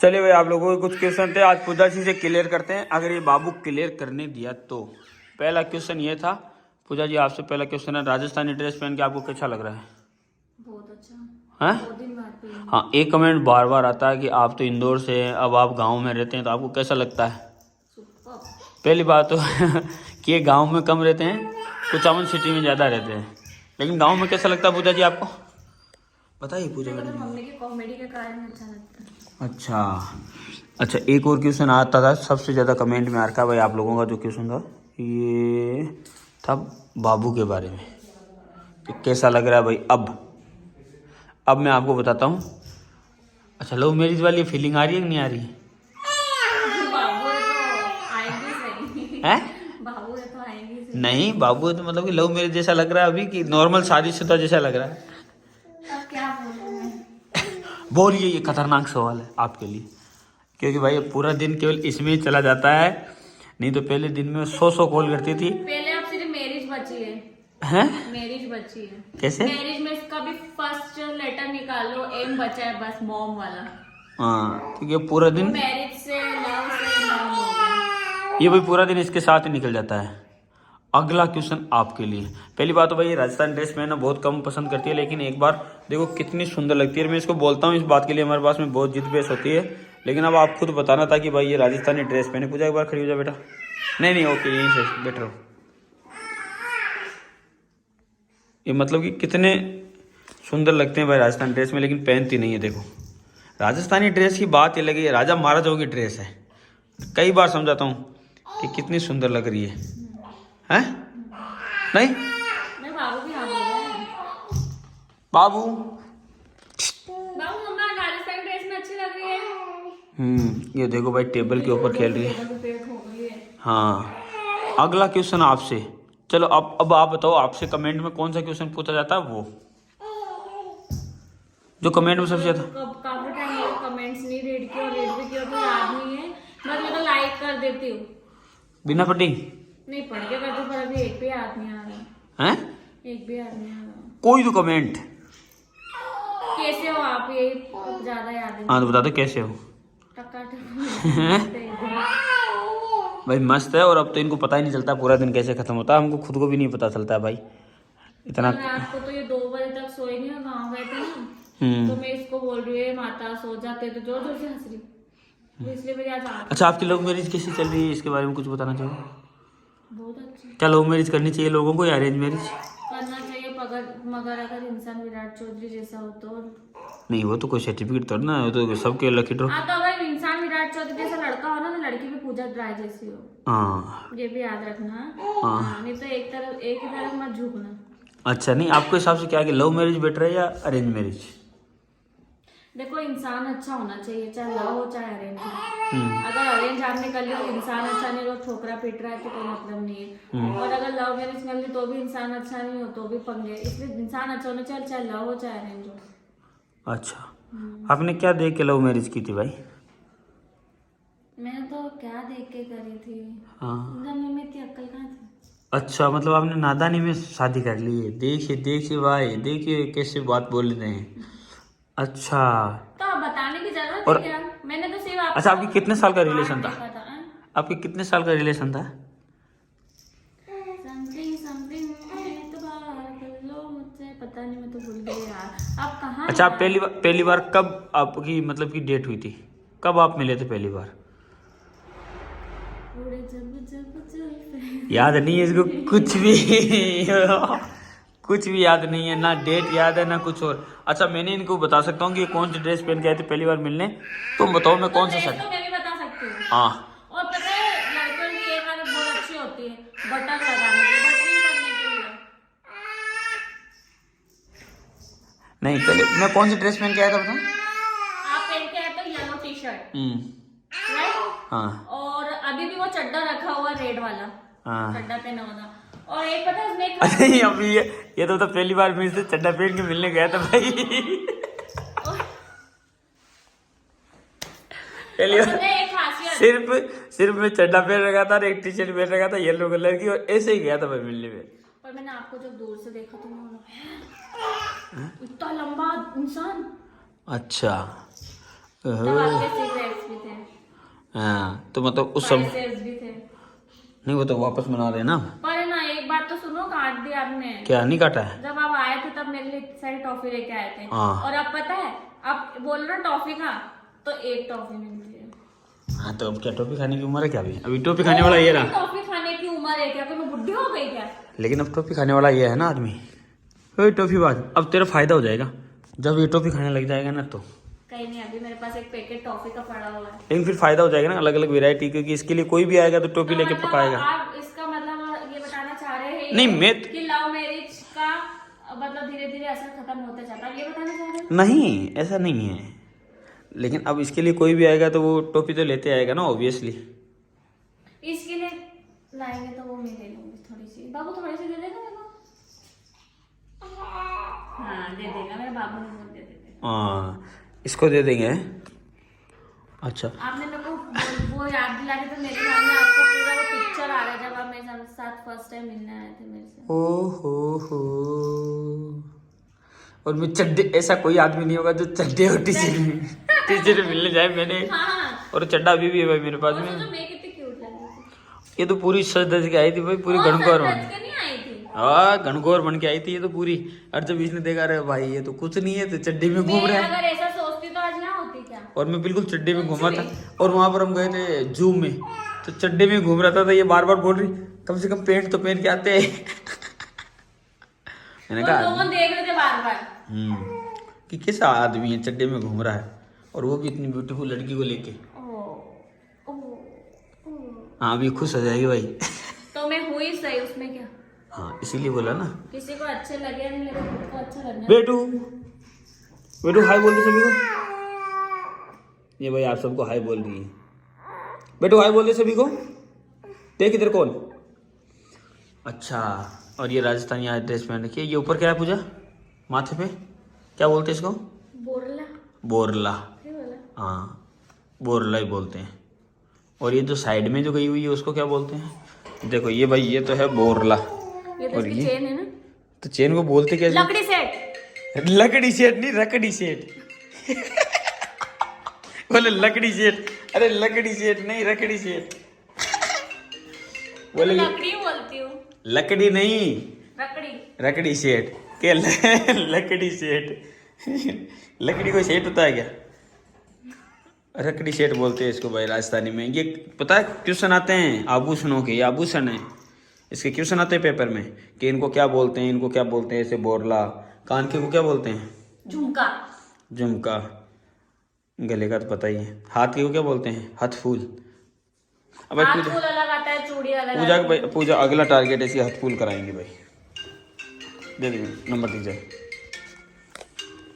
चलिए भाई, आप लोगों को कुछ क्वेश्चन थे, आज पूजा जी से क्लियर करते हैं। अगर ये बाबू क्लियर करने दिया तो पहला क्वेश्चन ये था। पूजा जी, आपसे पहला क्वेश्चन है, राजस्थानी ड्रेस पहन के आपको कैसा लग रहा है? बहुत अच्छा हैं? 2 दिन बाद पहनी। हाँ, एक कमेंट बार बार आता है कि आप तो इंदौर से हैं, अब आप गांव में रहते हैं, तो आपको कैसा लगता है? सुपर। पहली बात तो कि ये गांव में कम रहते हैं, कुछ अमन सिटी में ज़्यादा रहते हैं, लेकिन गांव में कैसा लगता है पूजा जी आपको? बताइए पूजा मेरे को तो मैडम। मम्मी की कॉमेडी के कारण अच्छा लगता है। अच्छा अच्छा, एक और क्वेश्चन आता था सबसे ज़्यादा कमेंट में आता भाई, आप लोगों का जो क्वेश्चन था ये था बाबू के बारे में कि कैसा लग रहा है भाई अब मैं आपको बताता हूँ। अच्छा, लव मैरिज वाली फीलिंग आ रही है कि नहीं आ रही है? बाबू है तो आएंगी सही। हैं? बाबू है तो आएंगी सही। नहीं, बाबू है तो मतलब कि लव मैरिज जैसा लग रहा है अभी, कि नॉर्मल शादीशुदा जैसा लग रहा है? अब क्या बोलूं मैं। बोलिए, ये खतरनाक सवाल है आपके लिए, क्योंकि भाई पूरा दिन केवल इसमें ही चला जाता है। नहीं तो पहले दिन में 100 कॉल करती थी। पहले अब सिर्फ मैरिज बची है। हैं? मैरिज बची है। कैसे? मैरिज में इसका भी फर्स्ट लेटर निकालो, एम बचा है बस मॉम वाला। हाँ, क्योंकि पूरा दिन मैरिज से लव से मॉम हो गया। ये भाई पूरा दिन इसके साथ ही निकल जाता है। अगला क्वेश्चन आपके लिए। पहली बात तो भाई, ये राजस्थानी ड्रेस पहनना बहुत कम पसंद करती है, लेकिन एक बार देखो कितनी सुंदर लगती है। मैं इसको बोलता हूँ, इस बात के लिए हमारे पास में बहुत जिद बहस होती है, लेकिन अब आप खुद बताना था कि भाई ये राजस्थानी ड्रेस पहने। पूजा एक बार खड़ी हो जा बेटा। नहीं ओके, यहीं से बैठ रहो। ये मतलब कि कितने सुंदर लगते हैं भाई राजस्थानी ड्रेस में, लेकिन पहनती नहीं है। देखो, राजस्थानी ड्रेस की बात ये लगी है, राजा महाराजाओं की ड्रेस है। कई बार समझाता हूँ कि कितनी सुंदर लग रही है। हैं? नहीं मैं बाबू भी हाँ बोल रहा है। बाबू। बाबू मम्मा राजस्थानी ड्रेस में अच्छी लग रही है। ये देखो भाई, टेबल के ऊपर खेल रही है। टेबल पे पेट हो गई है। हाँ, अगला क्वेश्चन आपसे। चलो अब आप बताओ, आपसे कमेंट में कौन सा क्वेश्चन पूछा जाता है, वो जो कमेंट में सबसे ज्यादा। काफी टाइम हो कमेंट्स नहीं रीड किया, रीड भी किया तो याद नहीं है, बस मैं तो लाइक कर देती हूँ बिना पढ़ी? नहीं पढ़ के करती, पर अभी एक भी याद नहीं आ रहा। हैं? एक भी याद नहीं आ रहा। कोई तो कमेंट। कैसे हो आप, ये ज्यादा याद है। हाँ तो बता दो कैसे हो। टका भाई मस्त है, और अब तो इनको पता ही नहीं चलता पूरा दिन कैसे खत्म होता है, हमको खुद को भी नहीं पता चलता है भाई इतना। रात को तो ये 2 बजे तक सोई नहीं, गाँव गए थे ना, तो मैं इसको बोल रही है माता सो जाते, तो जोर जोर से हंस रही, तो इसलिए मेरी आज आँख। अच्छा, आपकी लव मैरिज कैसी चल रही है, इसके बारे में कुछ बताना चाहो? बहुत अच्छी। क्या लव मैरिज करनी चाहिए लोगों को या अरेंज मैरिज? करना चाहिए मगर अगर इंसान विराट चौधरी जैसा हो तो। नहीं, वो तो कोई सर्टिफिकेट थोड़ा ना, वो तो सबके लकी ड्रॉ। हाँ, तो अगर इंसान विराट चौधरी जैसा लड़का हो ना, तो लड़की भी पूजा राय जैसी हो। हाँ ये भी याद रखना। हाँ। नहीं तो एक ही तरफ मत झुकना। अच्छा, नहीं आपके हिसाब से क्या है कि लव मैरिज बेटर है या अरेंज मैरिज? देखो, इंसान अच्छा होना चाहिए, चाहे लव हो चाहे अरेंज हो। अगर अरेंज आपने कर लिया, इंसान अच्छा नहीं, लोग ठोकरा पीट रहा है, तो कोई मतलब नहीं है। और अगर लव मैरिज कर ली तो भी इंसान अच्छा नहीं हो, तो भी पंगे। इसलिए इंसान अच्छा होना चाहिए, चाहे लव हो चाहे अरेंज हो। अच्छा, आपने क्या देख के लव मैरिज की थी भाई? मैं तो क्या देख के करी थी। हाँ। में इतनी अक्ल कहाँ थी। अच्छा, मतलब आपने नादानी में शादी कर ली है। देखिए भाई, देखिए कैसे बात बोल रहे हैं। अच्छा, तो अब बताने की जरूरत और है क्या? मैंने तो सिर्फ आपको। अच्छा, आपकी कितने साल का रिलेशन था? देखा था, आपके कितने साल का रिलेशन था? समथिंग एतबार कर लो मुझसे, पता नहीं, मैं तो भूल गई यार। आप कहाँ? अच्छा, आप पहली बार कब आपकी मतलब की डेट हुई थी? कब आप मिले थे पहली बार? उड़े जब जब जुल्फे। याद नहीं है इसको कुछ भी। कुछ भी याद नहीं है, ना डेट याद है ना कुछ और। अच्छा, मैंने इनको बता सकता हूँ कि ये कौन सी ड्रेस पहन के आए थे पहली बार मिलने। तुम बताओ मैं कौन सा ड्रेस शर्ट। तो मैं भी बता सकती हूँ। हाँ, और पता है, लड़कियों की एक आदत बहुत अच्छी होती है, बटन लगाने की, बटन करने के लिए। नहीं पहले मैं कौन सी ड्रेस पहन के आया था बताओ। आप पहन के आए तो येलो टी शर्ट, राइट? हाँ और अभी भी वो चड्डा रखा हुआ रेड वाला, हाँ। चड्डा पहना हुआ। और एक पता है उसमें एक अरे अभी ये तो पहली बार मैं इससे चड्डा पहन के मिलने गया था भाई। पहली बार पता है एक खासियत। सिर्फ मैं चड्डा पहन रखा था और एक टी शर्ट पहन रखा था येलो कलर की, और ऐसे ही गया था भाई मिलने में। पर मैंने आपको जब दूर से देखा तो मैं बोला, इतना लंबा इंसान। अच्छा, तब आपके सिगरेट हाँ तो मतलब उस समय पैसे भी थे। नहीं, वो तो वापस बना रहे ना। पर ना एक बात तो सुनो, काट दिया आपने। क्या नहीं काटा है? जब आप आए थे तब मेरे लिए इतनी सारी टॉफी लेके आए थे, हाँ। और अब पता है आप बोल रहे हो टॉफी का, तो एक टॉफी मिलती है। हाँ तो अब क्या टॉफी खाने की उम्र है क्या? अभी टॉफी खाने वाला ये रहा। टॉफी खाने की उम्र है क्या? तो मैं बुढ़ी हो गई क्या? लेकिन अब टॉफी खाने वाला ये है ना आदमी। ओए टॉफी बात, अब तेरा फायदा हो जाएगा जब ये टॉफी खाने लग जाएगा ना तो। कहीं नहीं, अभी मेरे पास एक पैकेट टॉफी का पड़ा हुआ है। लेकिन फिर फायदा हो जाएगा ना, अलग अलग वैरायटी, क्योंकि इसके लिए कोई भी आएगा तो टॉफी तो लेके मतलब पकाएगा। आप इसका मतलब ये बताना चाह रहे हैं नहीं, मैं कि लव मैरिज का मतलब धीरे धीरे असर खत्म होता जाता है, ये बताना चाह रहे हैं? नहीं, ऐसा नहीं है। लेकिन अब इसके लिए कोई भी आएगा तो वो टॉफी तो लेते आएगा ना ऑब्वियसली। इसके लिए लाएंगे तो वो मैं ले लूंगी थोड़ी सी। बाबू थोड़ी सी दे देगा मेरे को? हाँ दे देगा, मेरे बाबू ने मुझे दे देगा। हाँ इसको दे देंगे। अच्छा आपने मेरे को वो याद दिला के, तो मेरे सामने आपको पूरा वो पिक्चर आ रहा है जब आप मेरे साथ फर्स्ट टाइम मिलने आए थे मेरे से। हो। और मैं चड्डे, ऐसा कोई आदमी नहीं होगा जो चड्डे और टी शर्ट मिलने जाए मैंने। हाँ। और चड्डा अभी भी है भाई मेरे पास और में। सोचो मैं कितनी क्यूट लग रही थी। ये तो पूरी सज धज के आई थी भाई, पूरी और गणगौर सच बन। के नहीं आई थी। हाँ गणगौर बन के आई थी ये तो पूरी। और जब इसने देखा, अरे भाई ये तो कुछ नहीं है, तो चड्डी में घूम मैं रहा है। अगर ऐसा सोचती तो आज ना होती क्या? और मैं बिल्कुल चड्डी में घूमा था। और वहां पर हम गए थे जू में, तो चड्डी में घूम रहा था, तो ये बार बार बोल रही कम से कम पेंट तो पहन के आते हैं। मैंने वो कहा लोग देख रहे थे बार बार कि कैसा आदमी है चड्डी में घूम रहा है, और वो भी इतनी ब्यूटीफुल लड़की को लेके। हाँ अभी खुश हो जाएगी भाई। तो मैं हुई सही, उसमें क्या? हाँ इसीलिए बोला ना। किसी को अच्छे लगे नहीं लगे, खुद को अच्छा लगना। बेटू बेटू हाय बोल दे सभी को। ये भाई आप सबको हाय बोल रही है। बेटू हाय बोल दे सभी को। देख इधर कौन। अच्छा, और ये राजस्थानी आज ड्रेस पहन रखी है। ये ऊपर क्या है पूजा? माथे पे क्या बोलते हैं इसको? बोरला। बोरला। क्या बोला? हाँ बोरला ही बोलते हैं। और ये जो साइड में जो गई हुई है उसको क्या बोलते हैं? देखो ये भाई, ये तो है बोरला। ये तो और इसकी ये चेन है ना? तो चेन को बोलते कैसे? लकड़ी सेट। लकड़ी सेट नहीं, रकड़ी सेट। बोले लकड़ी सेट, अरे लकड़ी सेट नहीं, रकड़ी सेट। बोले लकड़ी बोलती हूँ। लकड़ी नहीं, रकड़ी। रकड़ी सेट के लकड़ी सेट। लकड़ी कोई सेट होता है क्या? रकड़ी सेट बोलते हैं इसको भाई राजस्थानी में। ये पता है क्वेश्चन आते हैं आभूषणों के, ये आभूषण है, इसके क्वेश्चन आते हैं पेपर में कि इनको क्या बोलते हैं, इनको क्या बोलते हैं। ऐसे बोरला, कान के को क्या बोलते हैं? झुमका। झुमका, गले का तो पता ही है। हाथ के को क्या बोलते हैं? हथफूल। अब भाई हाथ पूजा, फूल अलग आता है, चूड़ी अलग पूजा आती है। पूजा अगला टारगेट ऐसी हथफूल कराएंगे भाई। दे दीजिए नंबर दीजिए।